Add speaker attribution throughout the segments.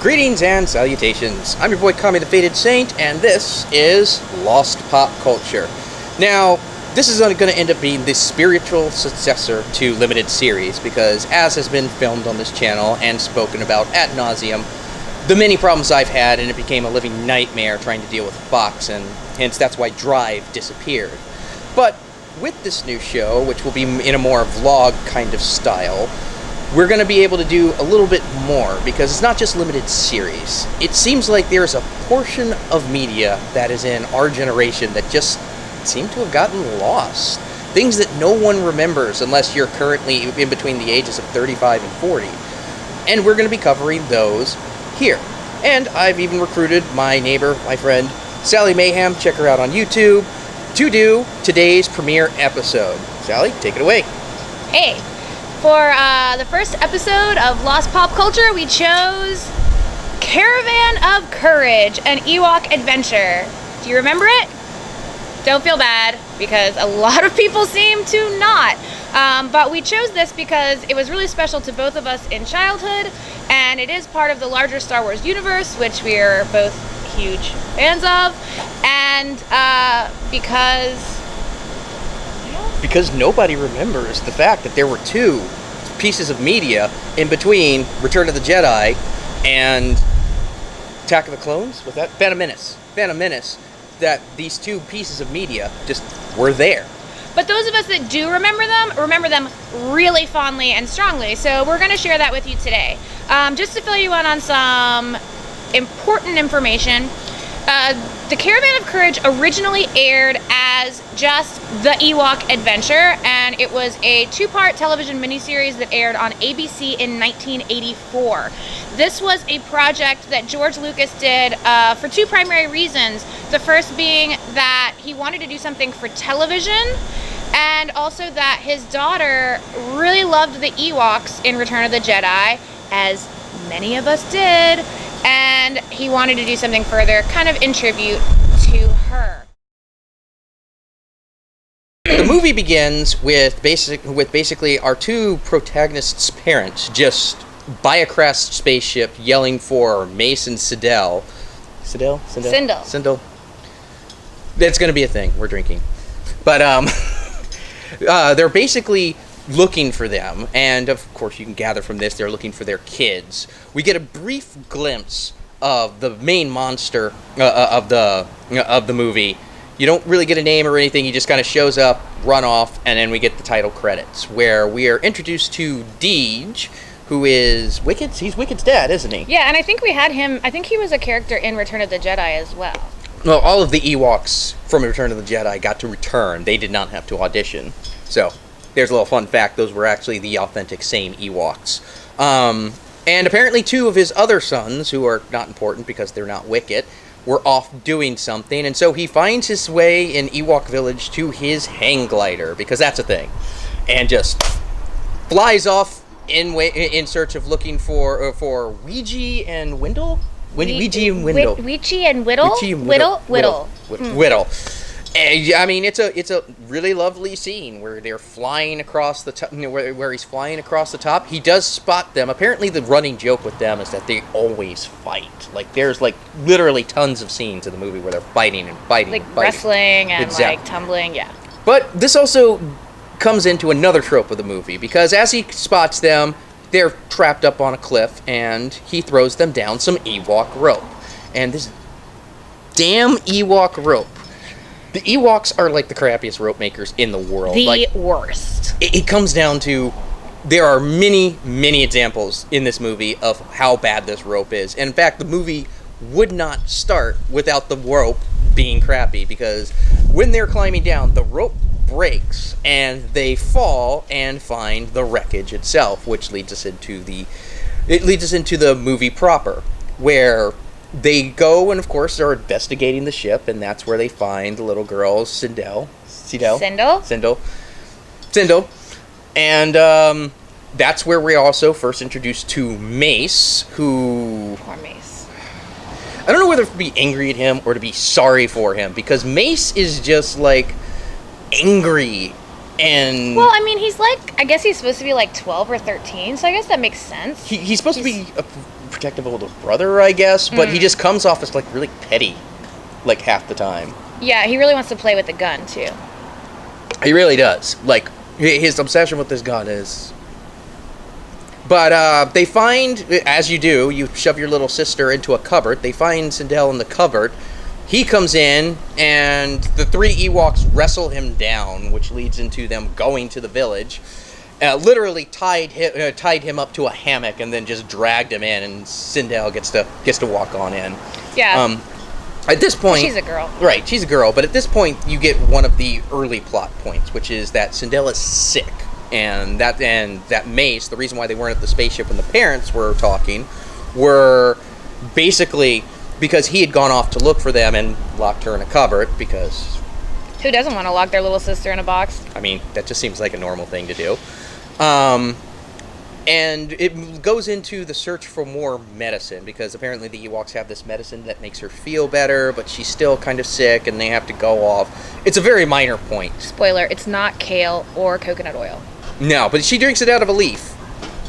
Speaker 1: Greetings and salutations. I'm your boy Kami the Fated Saint, and this is Lost Pop Culture. Now, this is going to end up being the spiritual successor to Limited Series, because as has been filmed on this channel and spoken about ad nauseum, the many problems I've had, and it became a living nightmare trying to deal with Fox, and hence that's why Drive disappeared. But with this new show, which will be in a more vlog kind of style, we're going to be able to do a little bit more, because it's not just Limited Series. It seems like there's a portion of media that is in our generation that just seem to have gotten lost. Things that no one remembers unless you're currently in between the ages of 35 and 40. And we're going to be covering those here. And I've even recruited my neighbor, my friend, Sally Mayhem, check her out on YouTube, to do today's premiere episode. Sally, take it away.
Speaker 2: Hey. For the first episode of Lost Pop Culture, we chose Caravan of Courage, an Ewok adventure. Do you remember it? Don't feel bad, because a lot of people seem to not. But we chose this because it was really special to both of us in childhood, and it is part of the larger Star Wars universe, which we are both huge fans of, and because
Speaker 1: nobody remembers the fact that there were two pieces of media in between Return of the Jedi and Attack of the Clones. Was that Phantom Menace? That these two pieces of media just were there.
Speaker 2: But those of us that do remember them really fondly and strongly. So we're going to share that with you today. Just to fill you in on some important information. The Caravan of Courage originally aired as just the Ewok Adventure, and it was a two-part television miniseries that aired on ABC in 1984. This was a project that George Lucas did for two primary reasons. The first being that he wanted to do something for television, and also that his daughter really loved the Ewoks in Return of the Jedi, as many of us did, and he wanted to do something further, kind of in tribute to her.
Speaker 1: The movie begins with basically our two protagonists' parents just by a crashed spaceship yelling for Mace and Sindel. Sindel. That's going to be a thing. We're drinking. But they're basically looking for them, and of course you can gather from this they're looking for their kids. We get a brief glimpse of the main monster of the movie. You don't really get a name or anything. He just kind of shows up, run off, and then we get the title credits, where we are introduced to Deej, who is Wicked's. He's Wicked's dad, isn't he?
Speaker 2: Yeah, and I think we had him. I think he was a character in Return of the Jedi as well.
Speaker 1: Well, all of the Ewoks from Return of the Jedi got to return. They did not have to audition. So there's a little fun fact, those were actually the authentic same Ewoks. And apparently two of his other sons, who are not important because they're not Wicket, were off doing something, and so he finds his way in Ewok Village to his hang glider, because that's a thing, and just flies off in search of looking for Ouija and Windle? Ouija and Windle.
Speaker 2: Ouija and Whittle?
Speaker 1: Whittle. I mean, it's a really lovely scene where they're flying across the top, where he's flying across the top. He does spot them. Apparently, the running joke with them is that they always fight. Like, there's literally tons of scenes in the movie where they're fighting and fighting,
Speaker 2: like
Speaker 1: and fighting.
Speaker 2: Wrestling and tumbling. Yeah.
Speaker 1: But this also comes into another trope of the movie, because as he spots them, they're trapped up on a cliff, and he throws them down some Ewok rope. And this damn Ewok rope. The Ewoks are like the crappiest rope makers in the world.
Speaker 2: The worst.
Speaker 1: It comes down to, there are many, many examples in this movie of how bad this rope is. And in fact, the movie would not start without the rope being crappy, because when they're climbing down, the rope breaks and they fall and find the wreckage itself, which leads us into the movie proper, where they go and, of course, they're investigating the ship, and that's where they find the little girl, Sindel. And that's where we're also first introduced to Mace, who...
Speaker 2: Poor Mace.
Speaker 1: I don't know whether to be angry at him or to be sorry for him, because Mace is just, angry and...
Speaker 2: Well, I mean, I guess he's supposed to be 12 or 13, so I guess that makes sense.
Speaker 1: He's supposed to be protective older brother, I guess, but he just comes off as, like, really petty, like, half the time.
Speaker 2: Yeah, he really wants to play with the gun, too.
Speaker 1: He really does. Like, his obsession with this gun is... But they find, as you do, you shove your little sister into a cupboard. They find Sindel in the cupboard. He comes in, and the 3 Ewoks wrestle him down, which leads into them going to the village. Literally tied him up to a hammock and then just dragged him in, and Sindel gets to walk on in.
Speaker 2: Yeah.
Speaker 1: At this point...
Speaker 2: She's a girl.
Speaker 1: Right, she's a girl, but at this point you get one of the early plot points, which is that Sindel is sick. And that Mace, the reason why they weren't at the spaceship when the parents were talking, were basically because he had gone off to look for them and locked her in a cupboard, because...
Speaker 2: Who doesn't want to lock their little sister in a box?
Speaker 1: I mean, that just seems like a normal thing to do. And it goes into the search for more medicine, because apparently the Ewoks have this medicine that makes her feel better, but she's still kind of sick, and they have to go off. It's a very minor point.
Speaker 2: Spoiler, it's not kale or coconut oil.
Speaker 1: No, but she drinks it out of a leaf.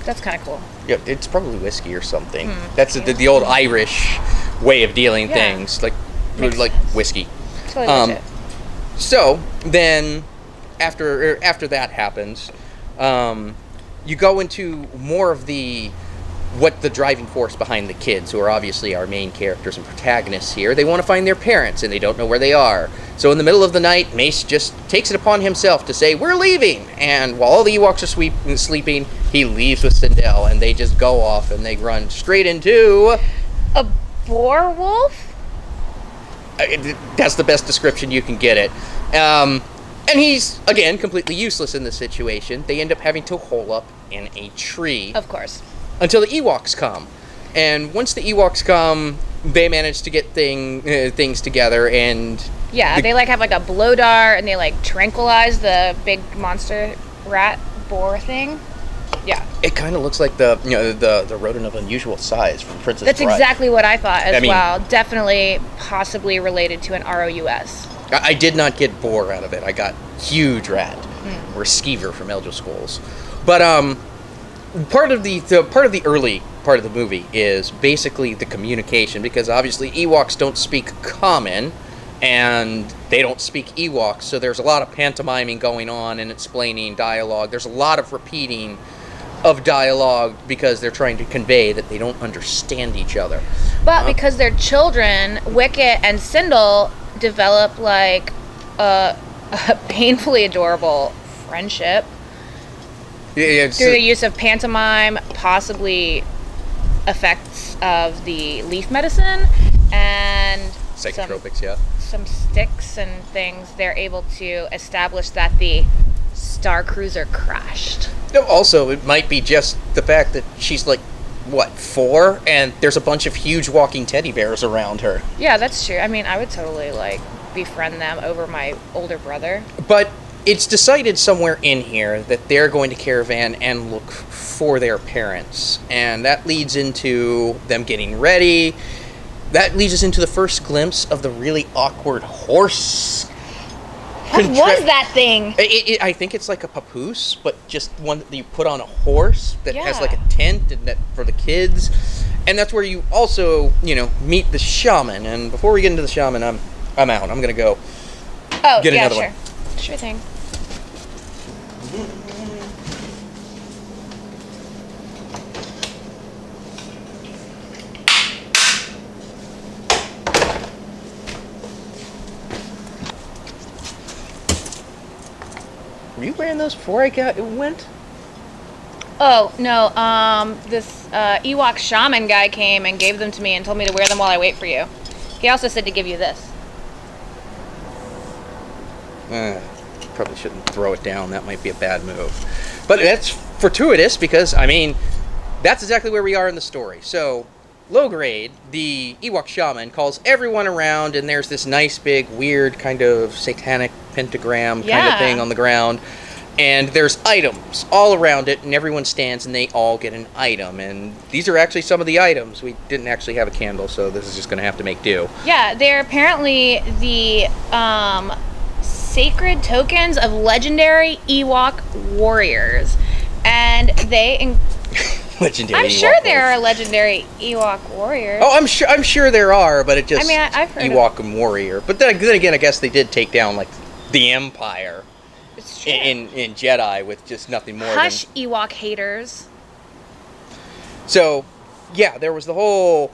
Speaker 2: That's kind of cool.
Speaker 1: Yeah, it's probably whiskey or something. That's the old Irish way of dealing things, like whiskey.
Speaker 2: Totally legit.
Speaker 1: So then, after that happens, you go into more of what the driving force behind the kids, who are obviously our main characters and protagonists here. They want to find their parents, and they don't know where they are. So in the middle of the night, Mace just takes it upon himself to say, "We're leaving!" And while all the Ewoks are sleeping, he leaves with Sindel, and they just go off, and they run straight into...
Speaker 2: A boar wolf?
Speaker 1: That's the best description you can get it. And he's, again, completely useless in this situation. They end up having to hole up in a tree.
Speaker 2: Of course.
Speaker 1: Until the Ewoks come. And once the Ewoks come, they manage to get things together, and...
Speaker 2: Yeah, they have a blow dart, and they tranquilize the big monster rat boar thing. Yeah.
Speaker 1: It kind of looks like the rodent of unusual size from Princess
Speaker 2: That's
Speaker 1: Bride.
Speaker 2: exactly what I thought as well. Definitely, possibly related to an ROUS.
Speaker 1: I did not get boar out of it. I got huge rat, or skeever from Elder Scrolls. But part of the early part of the movie is basically the communication, because obviously Ewoks don't speak Common, and they don't speak Ewok, so there's a lot of pantomiming going on and explaining dialogue. There's a lot of repeating of dialogue because they're trying to convey that they don't understand each other.
Speaker 2: But because they're children, Wicket and Sindel develop a painfully adorable friendship through the use of pantomime, possibly effects of the leaf medicine, and
Speaker 1: psychotropics,
Speaker 2: some sticks and things. They're able to establish that the Star Cruiser crashed.
Speaker 1: No, also, it might be just the fact that she's 4, and there's a bunch of huge walking teddy bears around her.
Speaker 2: Yeah, that's true. I mean, I would totally befriend them over my older brother.
Speaker 1: But it's decided somewhere in here that they're going to Caravan and look for their parents, and that leads into them getting ready. That leads us into the first glimpse of the really awkward horse.
Speaker 2: What was that thing?
Speaker 1: I think it's like a papoose, but just one that you put on a horse that has a tent and that for the kids. And that's where you also, meet the shaman. And before we get into the shaman, I'm out. I'm gonna go get another one.
Speaker 2: Sure thing.
Speaker 1: Were you wearing those before I went?
Speaker 2: Oh, no. This Ewok shaman guy came and gave them to me and told me to wear them while I wait for you. He also said to give you this.
Speaker 1: Probably shouldn't throw it down. That might be a bad move. But that's fortuitous because, that's exactly where we are in the story. So, Lograde, the Ewok shaman, calls everyone around, and there's this nice, big, weird kind of satanic pentagram kind of thing on the ground. And there's items all around it, and everyone stands, and they all get an item. And these are actually some of the items. We didn't actually have a candle, so this is just going to have to make do.
Speaker 2: Yeah, they're apparently the sacred tokens of legendary Ewok warriors. And they...
Speaker 1: legendary.
Speaker 2: I'm sure
Speaker 1: Ewok
Speaker 2: there are
Speaker 1: warriors.
Speaker 2: legendary Ewok warriors.
Speaker 1: Oh, I'm sure there are, but it just.
Speaker 2: I mean, I've heard
Speaker 1: Ewok and warrior, but then again, I guess they did take down like the Empire
Speaker 2: It's true.
Speaker 1: in Jedi with just nothing more
Speaker 2: Hush,
Speaker 1: than.
Speaker 2: Ewok haters.
Speaker 1: So, yeah, there was the whole.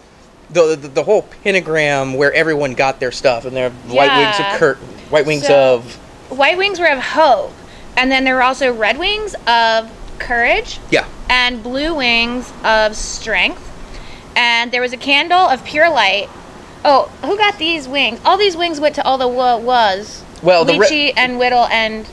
Speaker 1: The whole pentagram where everyone got their stuff, and they're white wings of white wings
Speaker 2: So-
Speaker 1: of.
Speaker 2: White wings were of hope, and then there were also red wings of courage,
Speaker 1: Yeah.
Speaker 2: and blue wings of strength, and there was a candle of pure light. Oh, who got these wings? All these wings went to all the was.
Speaker 1: Well, the
Speaker 2: Lychee and Whittle and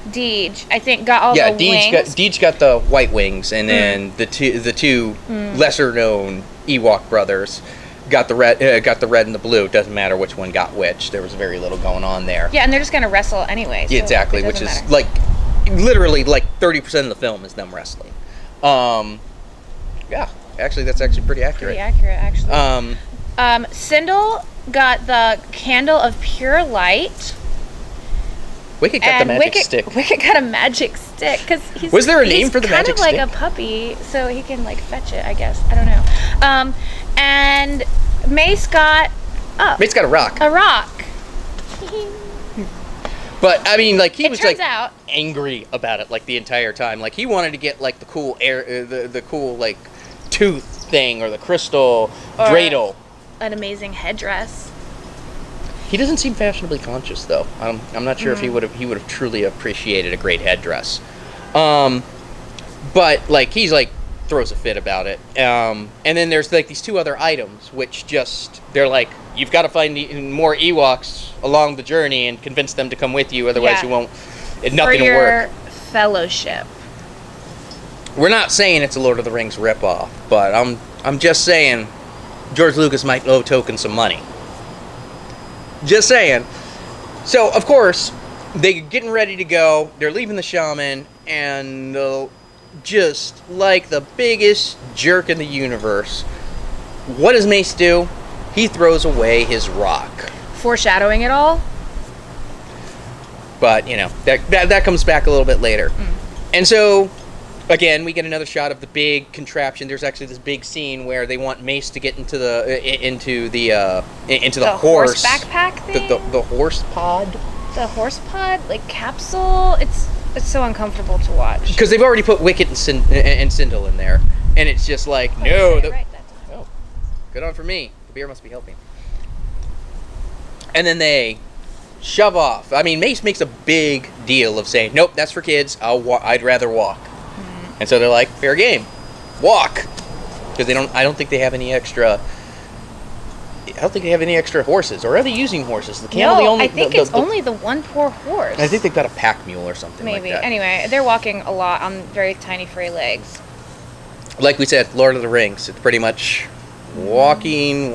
Speaker 2: Deej, I think, got all
Speaker 1: Yeah,
Speaker 2: the wings.
Speaker 1: Deej got the white wings, and then the two lesser known Ewok brothers got the red and the blue. It doesn't matter which one got which. There was very little going on there.
Speaker 2: Yeah, and they're just gonna wrestle anyway. So
Speaker 1: Yeah, exactly,
Speaker 2: it
Speaker 1: which
Speaker 2: doesn't
Speaker 1: is
Speaker 2: matter.
Speaker 1: like literally like 30% of the film is them wrestling. Yeah, actually that's actually pretty accurate.
Speaker 2: pretty accurate, actually. Sindel got the candle of pure light.
Speaker 1: Wicket got the magic stick.
Speaker 2: Wicket got a magic stick because he's.
Speaker 1: Was there a name for the magic
Speaker 2: stick? He's kind
Speaker 1: stick?
Speaker 2: of like a puppy, so he can like fetch it. I guess I don't know. And Mace got
Speaker 1: Mate's got a rock.
Speaker 2: a rock.
Speaker 1: But I mean, like he
Speaker 2: It
Speaker 1: was
Speaker 2: turns
Speaker 1: like
Speaker 2: out
Speaker 1: angry about it like the entire time. Like he wanted to get like the cool air, the cool like tooth thing or the crystal
Speaker 2: Or-
Speaker 1: dreidel.
Speaker 2: an amazing headdress.
Speaker 1: He doesn't seem fashionably conscious though. I'm not sure if he would have truly appreciated a great headdress. But like he's like throws a fit about it. And then there's like these two other items which just they're like you've got to find more Ewoks along the journey and convince them to come with you, otherwise
Speaker 2: Yeah.
Speaker 1: you won't.
Speaker 2: For
Speaker 1: Nothing will
Speaker 2: your
Speaker 1: work.
Speaker 2: fellowship.
Speaker 1: We're not saying it's a Lord of the Rings ripoff, but I'm just saying George Lucas might owe Tolkien some money. Just saying. So of course they're getting ready to go. They're leaving the shaman, and just like the biggest jerk in the universe, what does Mace do? He throws away his rock.
Speaker 2: Foreshadowing it all.
Speaker 1: But you know that comes back a little bit later. And so again, we get another shot of the big contraption. There's actually this big scene where they want Mace to get into the horse
Speaker 2: backpack thing.
Speaker 1: the horse pod,
Speaker 2: The horse pod, like capsule. It's so uncomfortable to watch.
Speaker 1: because they've already put Wicket and Sindel in there, and it's just like
Speaker 2: Oh,
Speaker 1: no.
Speaker 2: you said it right that time.
Speaker 1: Oh, good on for me. The beer must be helping. And then they shove off. I mean, Mace makes a big deal of saying, "Nope, that's for kids. I'd rather walk." And so they're like, "Fair game, walk," because they don't. I don't think they have any extra. I don't think they have any extra horses, or are they using horses? The camel,
Speaker 2: No,
Speaker 1: the only.
Speaker 2: I think it's only the one poor horse.
Speaker 1: I think they've got a pack mule or something
Speaker 2: Maybe.
Speaker 1: like that.
Speaker 2: Anyway, they're walking a lot on very tiny, free legs.
Speaker 1: Like we said, Lord of the Rings. It's pretty much walking.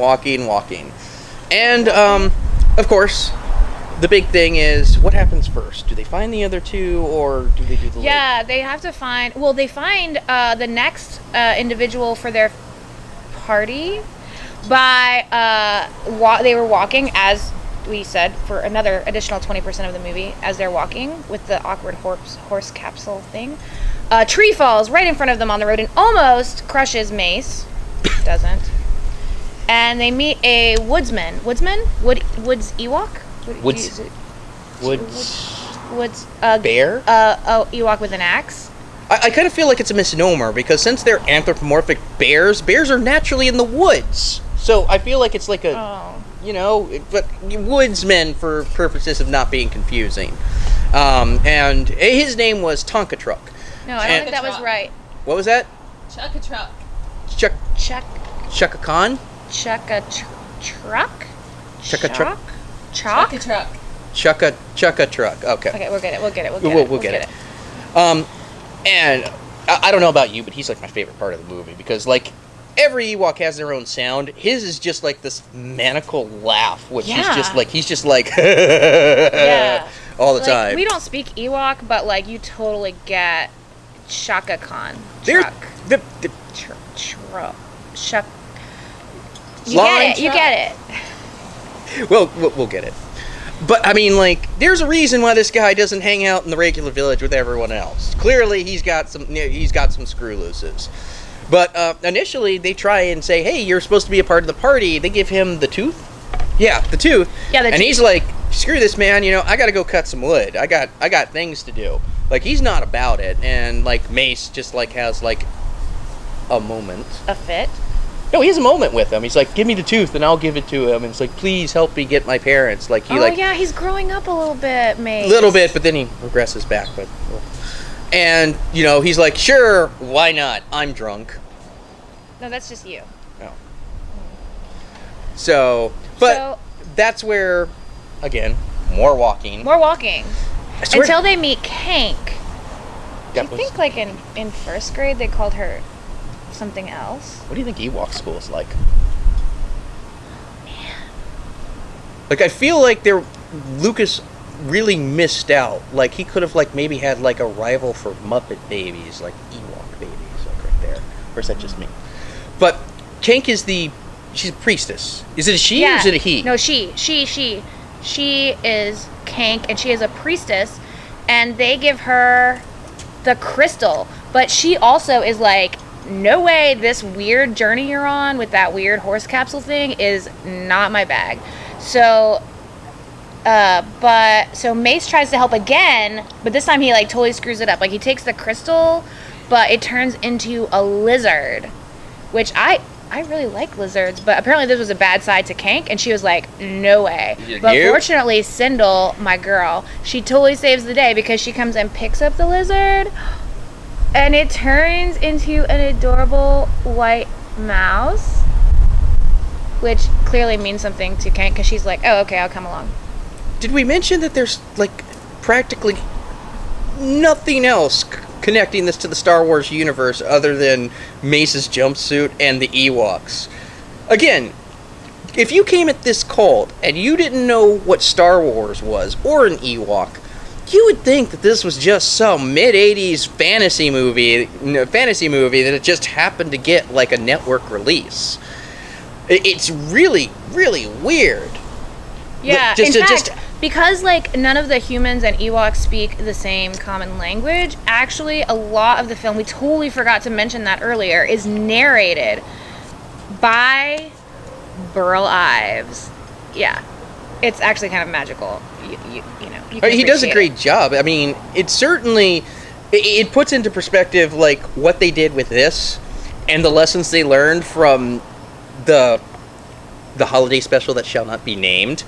Speaker 1: And, of course, the big thing is, what happens first? Do they find the other two, or do they do the
Speaker 2: Yeah, they have to find. Well, they find the next individual for their party by they were walking, as we said, for another additional 20% of the movie, as they're walking with the awkward horse capsule thing. A tree falls right in front of them on the road and almost crushes Mace. Doesn't. And they meet a woodsman. Woods Ewok?
Speaker 1: Woods-
Speaker 2: Woods.
Speaker 1: bear?
Speaker 2: Ewok with an axe.
Speaker 1: I kind of feel like it's a misnomer, because since they're anthropomorphic bears are naturally in the woods. So I feel like it's like a, but woodsmen for purposes of not being confusing. And his name was Tonka Truck.
Speaker 2: No, I don't think that was right.
Speaker 1: What was that?
Speaker 3: Chuck a truck.
Speaker 1: Chaka Khan?
Speaker 2: Truck?
Speaker 1: Chuck a truck.
Speaker 2: Chalk?
Speaker 3: Chuck a truck.
Speaker 1: Chaka Truck. Okay.
Speaker 2: Okay, we'll get it.
Speaker 1: We'll get it. And I don't know about you, but he's like my favorite part of the movie, because like every Ewok has their own sound. His is just like this maniacal laugh, which is just like he's just like
Speaker 2: Yeah.
Speaker 1: all the
Speaker 2: Like,
Speaker 1: time.
Speaker 2: we don't speak Ewok, but like you totally get Shaka Khan.
Speaker 1: They're
Speaker 2: Truck.
Speaker 1: the
Speaker 2: Shuck.
Speaker 1: Line
Speaker 2: You get it.
Speaker 1: we'll get it. But I mean, like, there's a reason why this guy doesn't hang out in the regular village with everyone else. Clearly, he's got some screw looses. But initially, they try and say, hey, you're supposed to be a part of the party. They give him the tooth. Yeah, the tooth.
Speaker 2: Yeah, the
Speaker 1: and
Speaker 2: tooth.
Speaker 1: he's like, screw this, man. I got to go cut some wood. I got things to do. Like, he's not about it. And, like, Mace just, like, has, like, a moment.
Speaker 2: A fit?
Speaker 1: No, he has a moment with him. He's like, give me the tooth and I'll give it to him. And it's like, please help me get my parents. Like, he
Speaker 2: yeah, he's growing up a little bit, Mace.
Speaker 1: Little bit, but then he regresses back. But, and, he's like, sure, why not? I'm drunk.
Speaker 2: No, that's just you.
Speaker 1: Oh. So, that's where, again, more walking.
Speaker 2: More walking. Until they meet Kank. I think, like, in first grade, they called her something else.
Speaker 1: What do you think Ewok school is like? Man. Like, I feel like Lucas really missed out. Like, he could have, like, maybe had, like, a rival for Muppet babies, like Ewok babies, like, right there. Or is that just me? But Kank is she's a priestess. Is it a she or is it a he?
Speaker 2: No, she. She is Kank, and she is a priestess, and they give her the crystal. But she also is like, no way, this weird journey you're on with that weird horse capsule thing is not my bag. So, so Mace tries to help again, but this time he, like, totally screws it up. Like, he takes the crystal, but it turns into a lizard, which I really like lizards, but apparently this was a bad side to Kank, and she was like, no way. But fortunately, Sindel, my girl, she totally saves the day because she comes and picks up the lizard, and it turns into an adorable white mouse, which clearly means something to Kank because she's like, oh, okay, I'll come along.
Speaker 1: Did we mention that there's, like, practically nothing else connecting this to the Star Wars universe other than Mace's jumpsuit and the Ewoks? Again, if you came at this cold and you didn't know what Star Wars was or an Ewok, you would think that this was just some mid-'80s fantasy movie that it just happened to get, like, a network release. It's really, really weird.
Speaker 2: Yeah, in fact, because, like, none of the humans and Ewoks speak the same common language, actually, a lot of the film, we totally forgot to mention that earlier, is narrated by Burl Ives. Yeah. It's actually kind of magical. You can
Speaker 1: he does a great
Speaker 2: it.
Speaker 1: job. I mean, it certainly, it puts into perspective, like, what they did with this and the lessons they learned from the holiday special that shall not be named.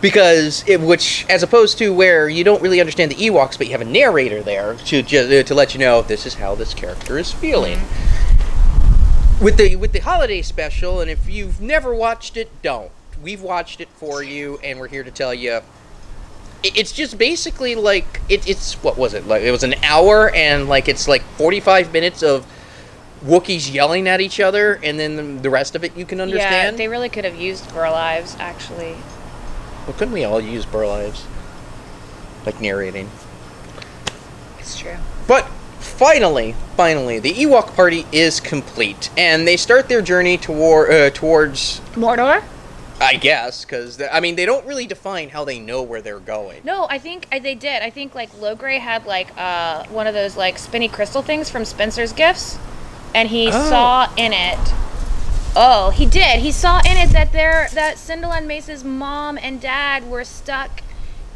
Speaker 1: Because, which, as opposed to where you don't really understand the Ewoks, but you have a narrator there to let you know this is how this character is feeling. Mm-hmm. With the holiday special, and if you've never watched it, don't. We've watched it for you, and we're here to tell you. It's just basically like it's what was it like? It was an hour, and like it's like 45 minutes of Wookiees yelling at each other, and then the rest of it you can understand.
Speaker 2: Yeah, they really could have used Burl Ives, actually.
Speaker 1: Well, couldn't we all use Burl Ives? Like narrating.
Speaker 2: It's true.
Speaker 1: But finally, the Ewok party is complete, and they start their journey towards
Speaker 2: Mordor?
Speaker 1: I guess, because, I mean, they don't really define how they know where they're going.
Speaker 2: No, I think they did. I think, like, Logray had, like, one of those, like, spinny crystal things from Spencer's Gifts, and he saw in it... Oh, he did. He saw in it that Sindel and Mace's mom and dad were stuck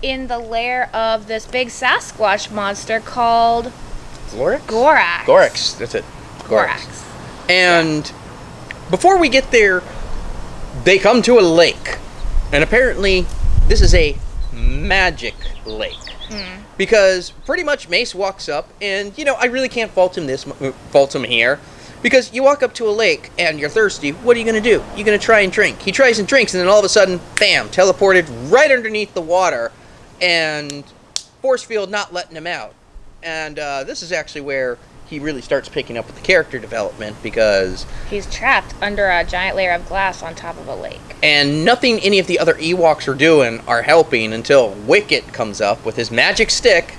Speaker 2: in the lair of this big Sasquatch monster called...
Speaker 1: Gorax?
Speaker 2: Gorax.
Speaker 1: That's it. Gorax. And before we get there, they come to a lake. And apparently, this is a magic lake. Mm. Because pretty much Mace walks up, and, I really can't fault him here. Because you walk up to a lake and you're thirsty, what are you going to do? You're going to try and drink. He tries and drinks, and then all of a sudden, bam, teleported right underneath the water, and force field not letting him out. And this is actually where he really starts picking up with the character development, because...
Speaker 2: he's trapped under a giant layer of glass on top of a lake.
Speaker 1: And nothing any of the other Ewoks are doing are helping until Wicket comes up with his magic stick.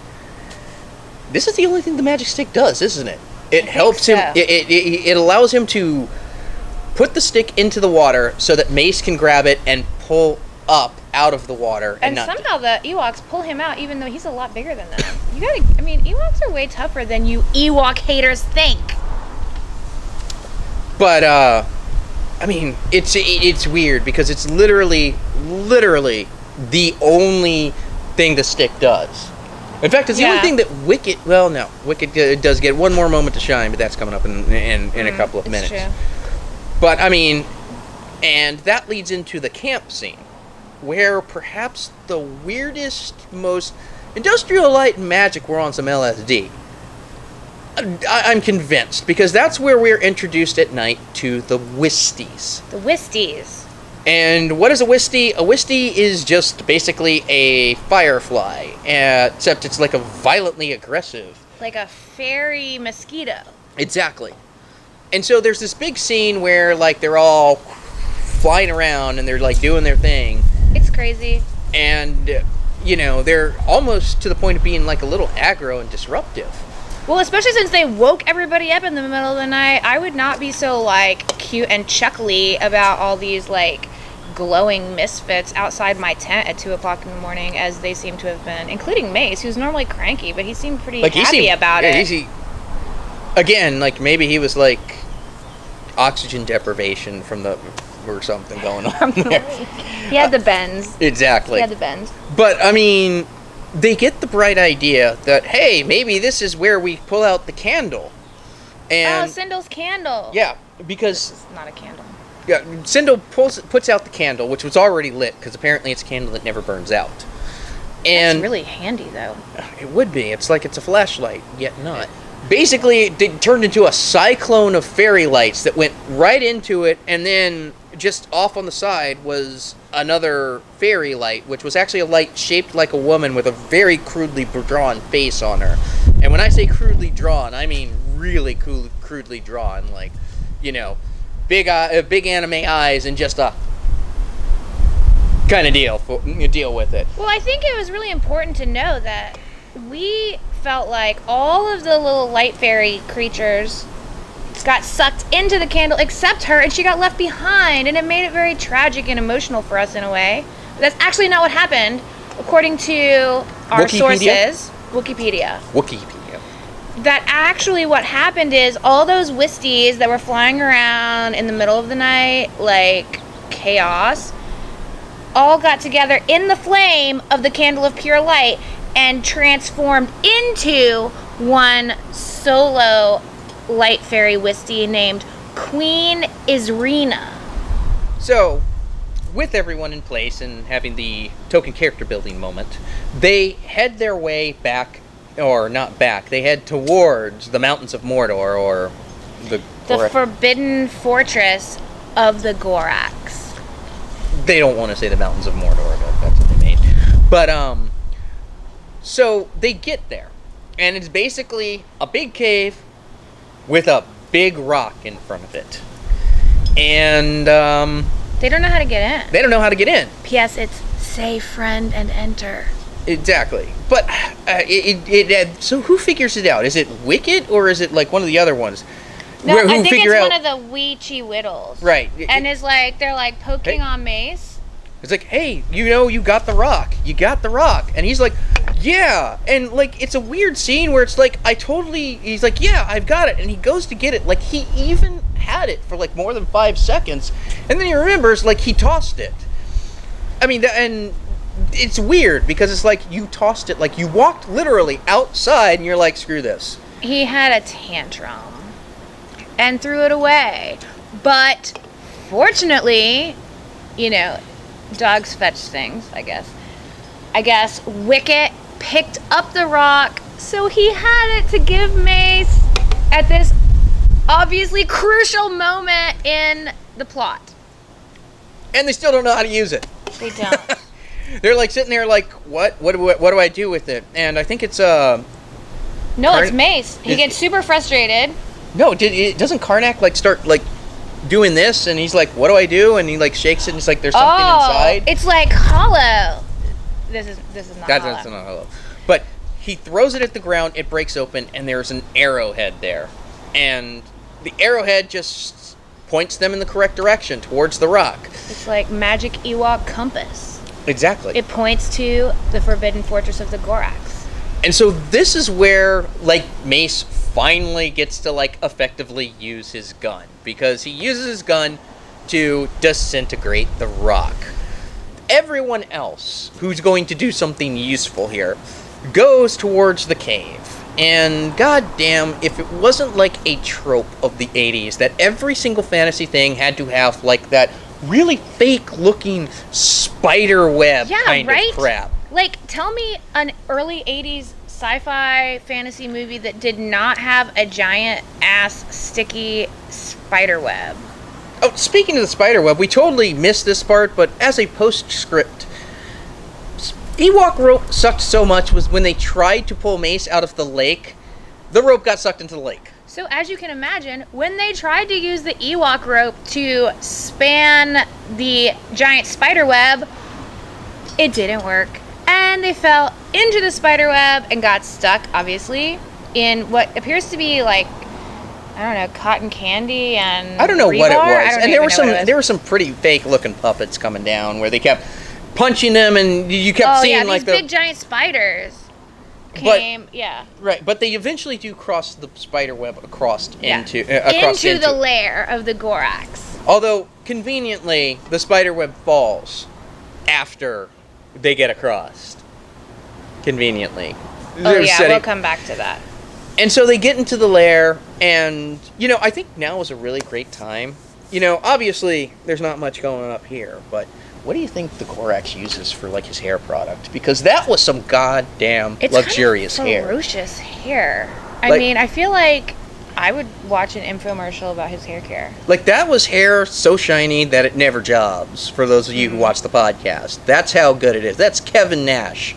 Speaker 1: This is the only thing the magic stick does, isn't it? It helps him. It allows him to put the stick into the water so that Mace can grab it and pull up out of the water.
Speaker 2: And somehow the Ewoks pull him out, even though he's a lot bigger than them. Ewoks are way tougher than you Ewok haters think.
Speaker 1: But I mean, it's weird because it's literally the only thing the stick does. In fact, it's the only thing that Wicket. Well, no, Wicket does get one more moment to shine, but that's coming up in a couple of minutes.
Speaker 2: True.
Speaker 1: But I mean, and that leads into the camp scene, where perhaps the weirdest, most Industrial Light and Magic were on some LSD. I'm convinced, because that's where we're introduced at night to the Wisties.
Speaker 2: The Wisties.
Speaker 1: And what is a Wistie? A Wistie is just basically a firefly, except it's like a violently aggressive.
Speaker 2: Like a fairy mosquito.
Speaker 1: Exactly. And so there's this big scene where, like, they're all flying around and they're, like, doing their thing.
Speaker 2: It's crazy.
Speaker 1: And, you know, they're almost to the point of being, like, a little aggro and disruptive.
Speaker 2: Well, especially since they woke everybody up in the middle of the night, I would not be so, like, cute and chuckly about all these, like, glowing misfits outside my tent at 2 o'clock in the morning as they seem to have been, including Mace, who's normally cranky, but he seemed pretty happy about it.
Speaker 1: Again, like, maybe he was, like, oxygen deprivation from the... or something going on there.
Speaker 2: He had the bends.
Speaker 1: Exactly.
Speaker 2: He had the bends.
Speaker 1: But, I mean, they get the bright idea that, hey, maybe this is where we pull out the candle. And
Speaker 2: Sindel's candle.
Speaker 1: Yeah, because...
Speaker 2: It's not a candle.
Speaker 1: Yeah, Sindel puts out the candle, which was already lit, because apparently it's a candle that never burns out. And
Speaker 2: it's really handy, though.
Speaker 1: It would be. It's like it's a flashlight, yet not. Basically, it turned into a cyclone of fairy lights that went right into it, and then just off on the side was another fairy light, which was actually a light shaped like a woman with a very crudely drawn face on her. And when I say crudely drawn, I mean really crudely drawn, like, you know, big anime eyes and just a kind of deal with it.
Speaker 2: Well, I think it was really important to know that we felt like all of the little light fairy creatures got sucked into the candle except her, and she got left behind, and it made it very tragic and emotional for us in a way. But that's actually not what happened, according to our sources. Wikipedia. That actually what happened is all those Wisties that were flying around in the middle of the night like chaos all got together in the flame of the candle of pure light and transformed into one solo light fairy Wistie named Queen Isrena.
Speaker 1: So, with everyone in place and having the token character building moment, they head their way back, or not back, they head towards the mountains of Mordor, or the
Speaker 2: forbidden fortress of the Gorax.
Speaker 1: They don't want to say the mountains of Mordor, but that's what they made. But, so they get there, and it's basically a big cave with a big rock in front of it. And,
Speaker 2: they don't know how to get in.
Speaker 1: They don't know how to get in.
Speaker 2: P.S. It's say friend and enter.
Speaker 1: Exactly. But, so who figures it out? Is it Wicket, or is it, like, one of the other ones?
Speaker 2: No, I think it's one of the Weechie Whittles.
Speaker 1: Right.
Speaker 2: And it's like, they're like poking on Mace.
Speaker 1: It's like, hey, you know, you got the rock. You got the rock. And he's like, yeah. And, like, it's a weird scene where it's like, he's like, yeah, I've got it. And he goes to get it. Like, he even had it for, like, more than 5 seconds. And then he remembers, like, he tossed it. I mean, and it's weird because it's like you tossed it. Like, you walked literally outside and you're like, screw this.
Speaker 2: He had a tantrum and threw it away. But fortunately, you know, dogs fetch things, I guess. Wicket picked up the rock, so he had it to give Mace at this obviously crucial moment in the plot.
Speaker 1: And they still don't know how to use it.
Speaker 2: They don't.
Speaker 1: They're like sitting there like, what do I do with it? And I think it's
Speaker 2: No, it's Mace. He gets super frustrated.
Speaker 1: No, doesn't Karnak like start like doing this, and he's like, what do I do? And he like shakes it, and it's like there's something inside.
Speaker 2: It's like hollow. This is not hollow.
Speaker 1: That's not hollow. But he throws it at the ground, it breaks open, and there's an arrowhead there. And the arrowhead just points them in the correct direction, towards the rock.
Speaker 2: It's like magic Ewok compass.
Speaker 1: Exactly.
Speaker 2: It points to the forbidden fortress of the Gorax.
Speaker 1: And so this is where, like, Mace finally gets to, like, effectively use his gun. Because he uses his gun to disintegrate the rock. Everyone else who's going to do something useful here goes towards the cave. And goddamn, if it wasn't like a trope of the 80s that every single fantasy thing had to have, like, that really fake-looking spider web kind of crap.
Speaker 2: Like, tell me an early 80s sci-fi fantasy movie that did not have a giant-ass sticky spider web.
Speaker 1: Oh, speaking of the spider web, we totally missed this part, but as a postscript, Ewok rope sucked so much was when they tried to pull Mace out of the lake, the rope got sucked into the lake.
Speaker 2: So as you can imagine, when they tried to use the Ewok rope to span the giant spider web, it didn't work. And they fell into the spider web and got stuck, obviously, in what appears to be like, I don't know, cotton candy and
Speaker 1: I don't know what it was. And
Speaker 2: there
Speaker 1: were some pretty fake looking puppets coming down where they kept punching them, and you kept seeing
Speaker 2: these
Speaker 1: like
Speaker 2: big giant spiders came.
Speaker 1: Right, but they eventually do cross the spider web across into
Speaker 2: the lair of the Gorax.
Speaker 1: Although conveniently, the spider web falls after they get across. Conveniently.
Speaker 2: We'll come back to that.
Speaker 1: And so they get into the lair, and I think now is a really great time. Obviously there's not much going up here, but what do you think the Gorax uses for, like, his hair product? Because that was some goddamn luxurious hair.
Speaker 2: Ferocious hair. I mean, I feel like I would watch an infomercial about his hair care.
Speaker 1: Like, that was hair so shiny that it never jobs, for those of you who watch the podcast. That's how good it is. That's Kevin Nash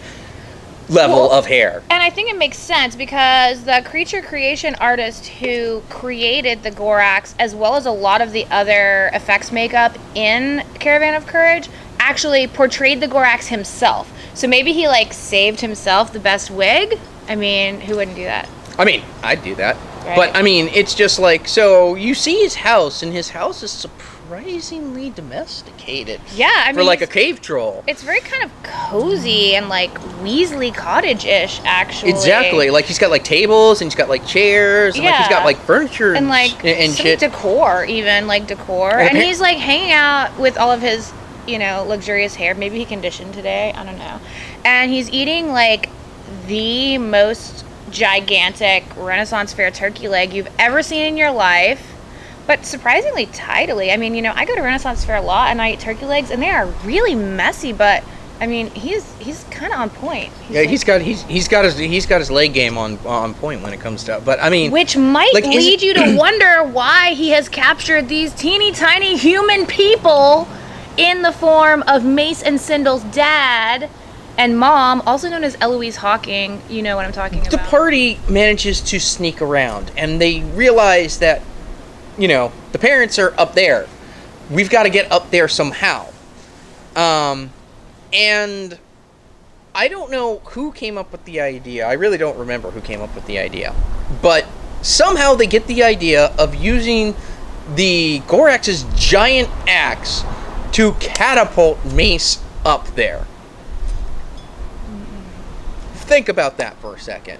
Speaker 1: level of hair.
Speaker 2: And I think it makes sense because the creature creation artist who created the Gorax, as well as a lot of the other effects makeup in Caravan of Courage, actually portrayed the Gorax himself. So maybe he, like, saved himself the best wig. I mean, who wouldn't do that?
Speaker 1: I mean, I'd do that.
Speaker 2: Right.
Speaker 1: But, I mean, it's just like, so you see his house, and his house is surprisingly domesticated.
Speaker 2: Yeah, I mean,
Speaker 1: for, like, a cave troll.
Speaker 2: It's very kind of cozy and, like, Weasley Cottage-ish, actually.
Speaker 1: Exactly. Like, he's got, like, tables, and he's got, like, chairs, and, like, he's got, like, furniture
Speaker 2: and like,
Speaker 1: and
Speaker 2: some
Speaker 1: shit.
Speaker 2: decor, even, like, decor. And he's, like, hanging out with all of his, luxurious hair. Maybe he conditioned today. I don't know. And he's eating, like, the most gigantic Renaissance fair turkey leg you've ever seen in your life, but surprisingly tidily. I mean, I go to Renaissance fair a lot and I eat turkey legs, and they are really messy, but I mean, he's kind of on point.
Speaker 1: He's got his leg game on point when it comes to. But I mean,
Speaker 2: which might lead you to wonder why he has captured these teeny tiny human people in the form of Mace and Sindle's dad and mom, also known as Eloise Hawking. You know what I'm talking about.
Speaker 1: The party manages to sneak around, and they realize that, the parents are up there. We've got to get up there somehow. And I don't know who came up with the idea. I really don't remember who came up with the idea. But somehow they get the idea of using the Gorax's giant axe to catapult Mace up there. Think about that for a second.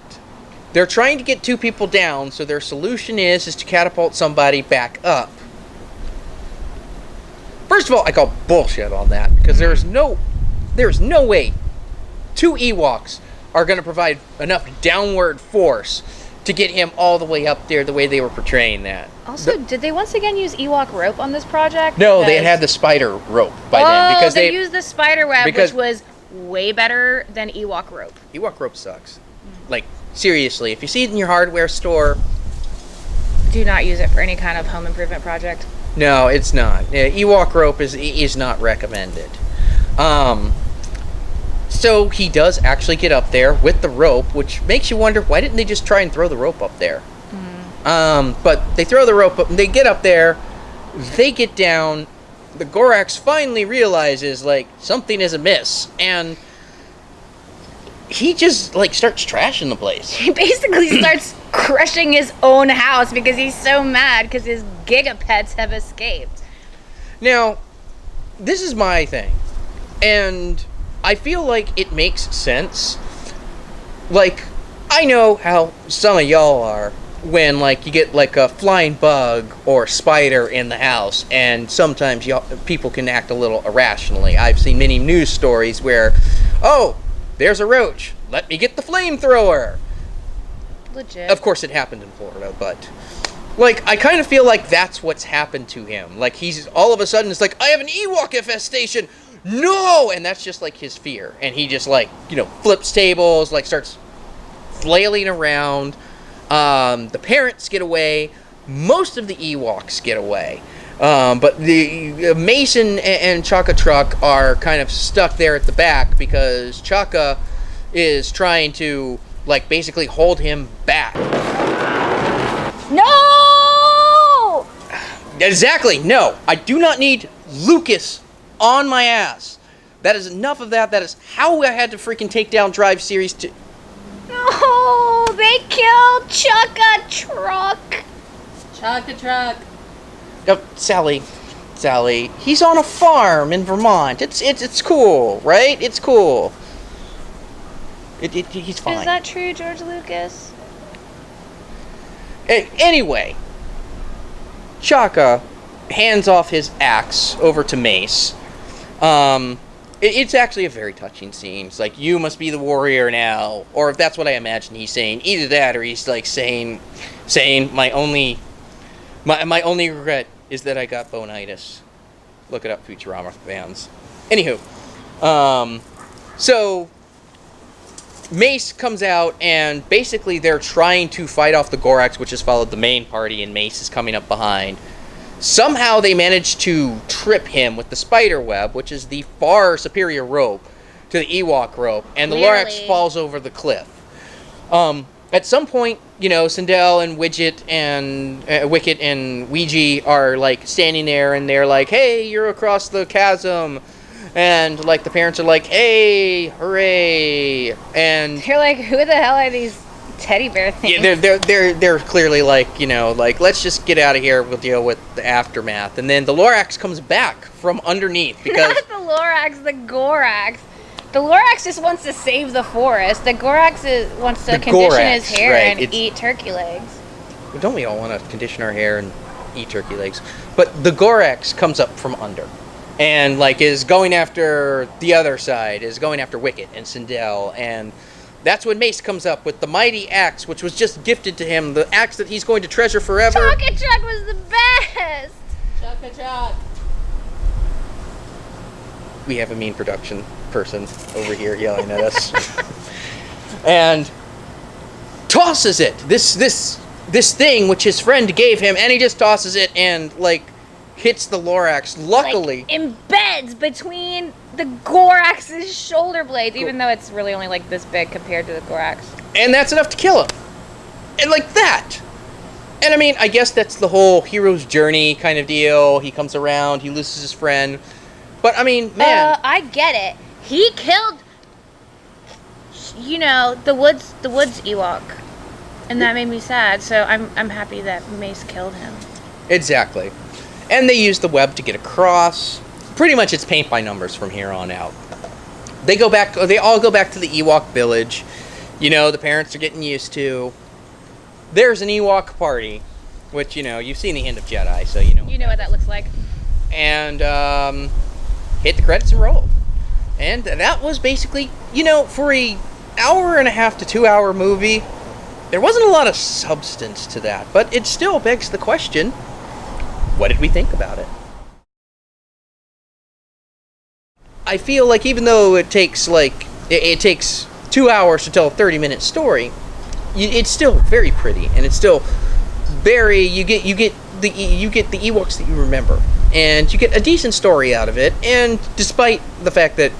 Speaker 1: They're trying to get two people down, so their solution is to catapult somebody back up. First of all, I call bullshit on that, because there's no way two Ewoks are going to provide enough downward force to get him all the way up there the way they were portraying that.
Speaker 2: Also, did they once again use Ewok rope on this project?
Speaker 1: No, they had the spider rope by then. Because
Speaker 2: they used the spider web, which was way better than Ewok rope.
Speaker 1: Ewok rope sucks. Like, seriously, if you see it in your hardware store,
Speaker 2: do not use it for any kind of home improvement project.
Speaker 1: No, it's not. Ewok rope is not recommended. So he does actually get up there with the rope, which makes you wonder, why didn't they just try and throw the rope up there? But they throw the rope up, and they get up there, they get down, the Gorax finally realizes, like, something is amiss, and he just, like, starts trashing the place.
Speaker 2: He basically starts crushing his own house because he's so mad because his gigapets have escaped.
Speaker 1: Now, this is my thing, and I feel like it makes sense. Like, I know how some of y'all are, when like you get like a flying bug or spider in the house, and sometimes people can act a little irrationally. I've seen many news stories where, oh, there's a roach, let me get the flamethrower.
Speaker 2: Legit.
Speaker 1: Of course, it happened in Florida, but like I kind of feel like that's what's happened to him. Like he's all of a sudden it's like, I have an Ewok infestation. No, and that's just like his fear, and he just like flips tables, like starts flailing around. The parents get away. Most of the Ewoks get away. But the Mason and Chaka Truck are kind of stuck there at the back because Chaka is trying to like basically hold him back.
Speaker 2: No!
Speaker 1: Exactly. No, I do not need Lucas on my ass. That is enough of that. That is how I had to freaking take down Drive Series 2.
Speaker 2: No, they killed Chaka Truck.
Speaker 3: Chaka Truck.
Speaker 1: Oh, Sally, he's on a farm in Vermont. It's cool, right? It's cool. He's fine.
Speaker 2: Is that true, George Lucas?
Speaker 1: Anyway, Chaka hands off his axe over to Mace. It's actually a very touching scene. It's like, you must be the warrior now, or if that's what I imagine he's saying, either that or he's like saying my only regret is that I got bonitis. Look it up, Futurama fans. Anywho, so Mace comes out, and basically they're trying to fight off the Gorax, which has followed the main party, and Mace is coming up behind. Somehow they manage to trip him with the spider web, which is the far superior rope to the Ewok rope, and the Lorax falls over the cliff. At some point, Sindel and Wicket and Ouija are like standing there, and they're like, "Hey, you're across the chasm," and like the parents are like, "Hey, hooray!" And
Speaker 2: You're like, who the hell are these teddy bear things?
Speaker 1: yeah, they're clearly like, like, let's just get out of here. We'll deal with the aftermath. And then the Lorax comes back from underneath because
Speaker 2: Not the Lorax, the Gorax. The Lorax just wants to save the forest. The Gorax wants to condition his hair and eat turkey legs.
Speaker 1: Don't we all want to condition our hair and eat turkey legs? But the Gorax comes up from under, and like is going after the other side, is going after Wicket and Sindel, and that's when Mace comes up with the mighty axe, which was just gifted to him, the axe that he's going to treasure forever.
Speaker 2: Chaka Truck was the best!
Speaker 3: Chaka Truck.
Speaker 1: We have a mean production person over here yelling at us. And tosses it. This thing which his friend gave him, and he just tosses it and like hits the Lorax. Luckily,
Speaker 2: like, embeds between the Gorax's shoulder blades, even though it's really only like this big compared to the Gorax.
Speaker 1: And that's enough to kill him. And like that. And I mean, I guess that's the whole hero's journey kind of deal. He comes around, he loses his friend. But I mean, man.
Speaker 2: I get it. He killed, the woods Ewok. And that made me sad, so I'm happy that Mace killed him.
Speaker 1: Exactly. And they use the web to get across. Pretty much it's paint by numbers from here on out. They all go back to the Ewok village. The parents are getting used to. There's an Ewok party, which, you've seen the end of Jedi, so you know.
Speaker 2: You know what that looks like.
Speaker 1: And hit the credits and roll. And that was basically, for a hour and a half to 2 hour movie, there wasn't a lot of substance to that, but it still begs the question, what did we think about it? I feel like even though it takes 2 hours to tell a 30-minute story, it's still very pretty, and it's still very, you get the Ewoks that you remember, and you get a decent story out of it. And despite the fact that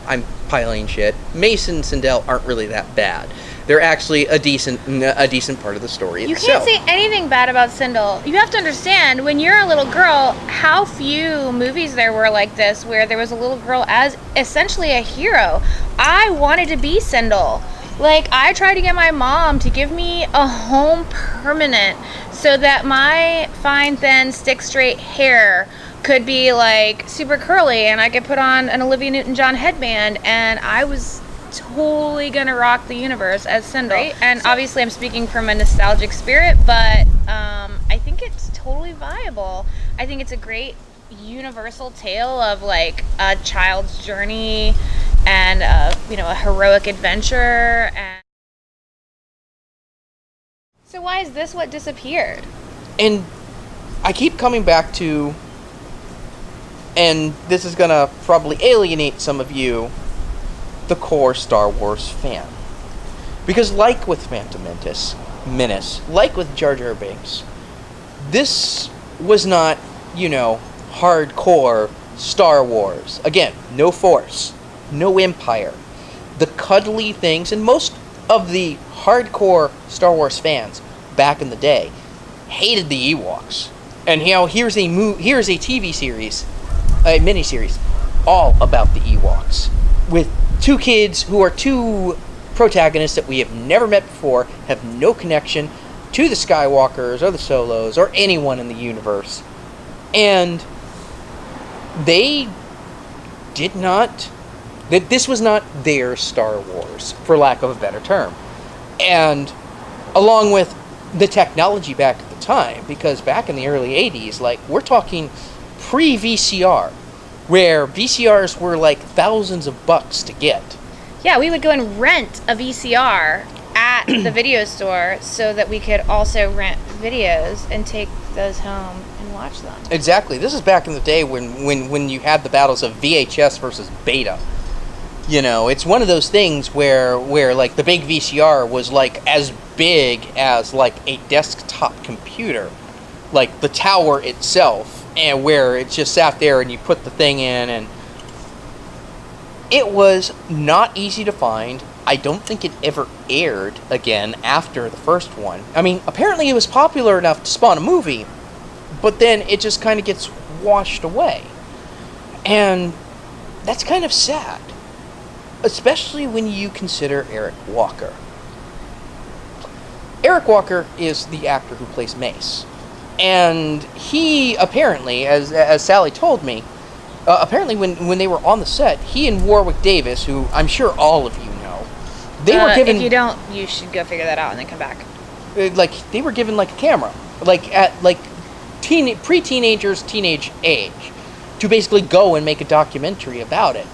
Speaker 1: I'm piling shit, Mace and Sindel aren't really that bad. They're actually a decent part of the story itself.
Speaker 2: You can't say anything bad about Sindel. You have to understand, when you're a little girl, how few movies there were like this, where there was a little girl as essentially a hero. I wanted to be Sindel. Like, I tried to get my mom to give me a home permanent so that my fine, thin, stick straight hair could be like super curly, and I could put on an Olivia Newton-John headband, and I was totally gonna rock the universe as Sindel. Right? And obviously I'm speaking from a nostalgic spirit, but I think it's totally viable. I think it's a great universal tale of like a child's journey and a heroic adventure. And so why is this what disappeared?
Speaker 1: And I keep coming back to, and this is gonna probably alienate some of you, the core Star Wars fan. Because like with Phantom Menace, like with Jar Jar Binks, this was not, hardcore Star Wars. Again, no Force, no Empire. The cuddly things, and most of the hardcore Star Wars fans back in the day hated the Ewoks. And here's a TV series, a miniseries, all about the Ewoks, with two kids who are two protagonists that we have never met before, have no connection to the Skywalkers or the Solos or anyone in the universe. And they did not, that this was not their Star Wars, for lack of a better term. And along with the technology back at the time, because back in the early 80s, like, we're talking pre-VCR, where VCRs were like thousands of bucks to get.
Speaker 2: Yeah, we would go and rent a VCR at the video store so that we could also rent videos and take those home and watch them.
Speaker 1: Exactly. This is back in the day when you had the battles of VHS versus Beta. It's one of those things where like the big VCR was like as big as like a desktop computer, like the tower itself, and where it just sat there and you put the thing in, and it was not easy to find. I don't think it ever aired again after the first one. I mean, apparently it was popular enough to spawn a movie, but then it just kind of gets washed away. And that's kind of sad, especially when you consider Eric Walker. Eric Walker is the actor who plays Mace. And he apparently, as Sally told me, apparently when they were on the set, he and Warwick Davis, who I'm sure all of you know, they were given...
Speaker 2: If you don't, you should go figure that out and then come back.
Speaker 1: They were given like a camera, like at like pre-teenagers, teenage age, to basically go and make a documentary about it.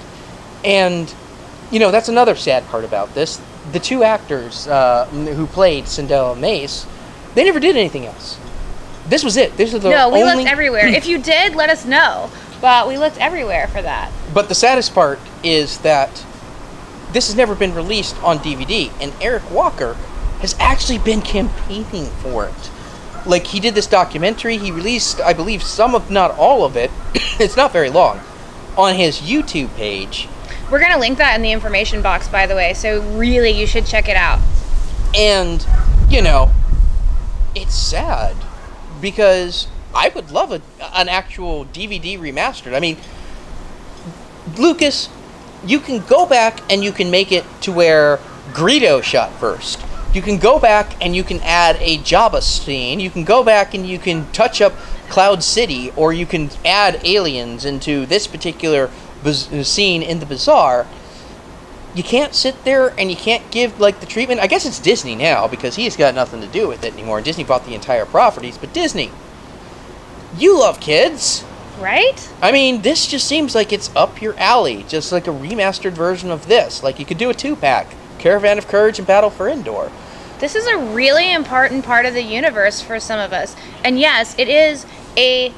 Speaker 1: And, that's another sad part about this. The two actors who played Sindel and Mace, they never did anything else. This was it. This is the
Speaker 2: No, we
Speaker 1: only...
Speaker 2: looked everywhere. If you did, let us know. But we looked everywhere for that.
Speaker 1: But the saddest part is that this has never been released on DVD, and Eric Walker has actually been campaigning for it. Like, he did this documentary, he released, I believe, some of, not all of it, it's not very long, on his YouTube page.
Speaker 2: We're going to link that in the information box, by the way, so really you should check it out.
Speaker 1: And, it's sad, because I would love an actual DVD remastered. I mean, Lucas, you can go back and you can make it to where Greedo shot first. You can go back and you can add a Jabba scene. You can go back and you can touch up Cloud City, or you can add aliens into this particular scene in the bazaar. You can't sit there and you can't give like the treatment. I guess it's Disney now, because he's got nothing to do with it anymore. Disney bought the entire properties, but Disney, you love kids.
Speaker 2: Right?
Speaker 1: I mean, this just seems like it's up your alley. Just like a remastered version of this. Like, you could do a 2-pack. Caravan of Courage and Battle for Endor.
Speaker 2: This is a really important part of the universe for some of us. And yes, it is a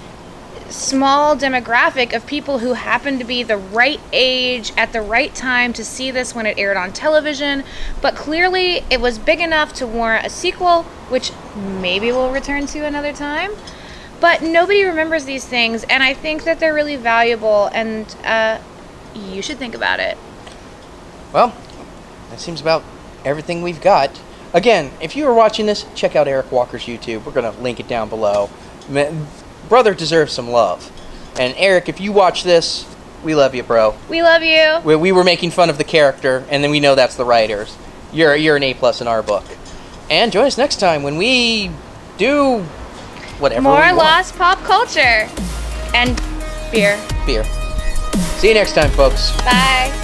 Speaker 2: small demographic of people who happen to be the right age at the right time to see this when it aired on television. But clearly, it was big enough to warrant a sequel, which maybe we'll return to another time. But nobody remembers these things, and I think that they're really valuable, and you should think about it.
Speaker 1: Well, that seems about everything we've got. Again, if you are watching this, check out Eric Walker's YouTube. We're going to link it down below. Brother deserves some love. And Eric, if you watch this, we love you, bro.
Speaker 2: We love you.
Speaker 1: We were making fun of the character, and then we know that's the writers. You're an A+ in our book. And join us next time when we do whatever
Speaker 2: More
Speaker 1: we want.
Speaker 2: lost pop culture. And beer.
Speaker 1: Beer. See you next time, folks.
Speaker 2: Bye.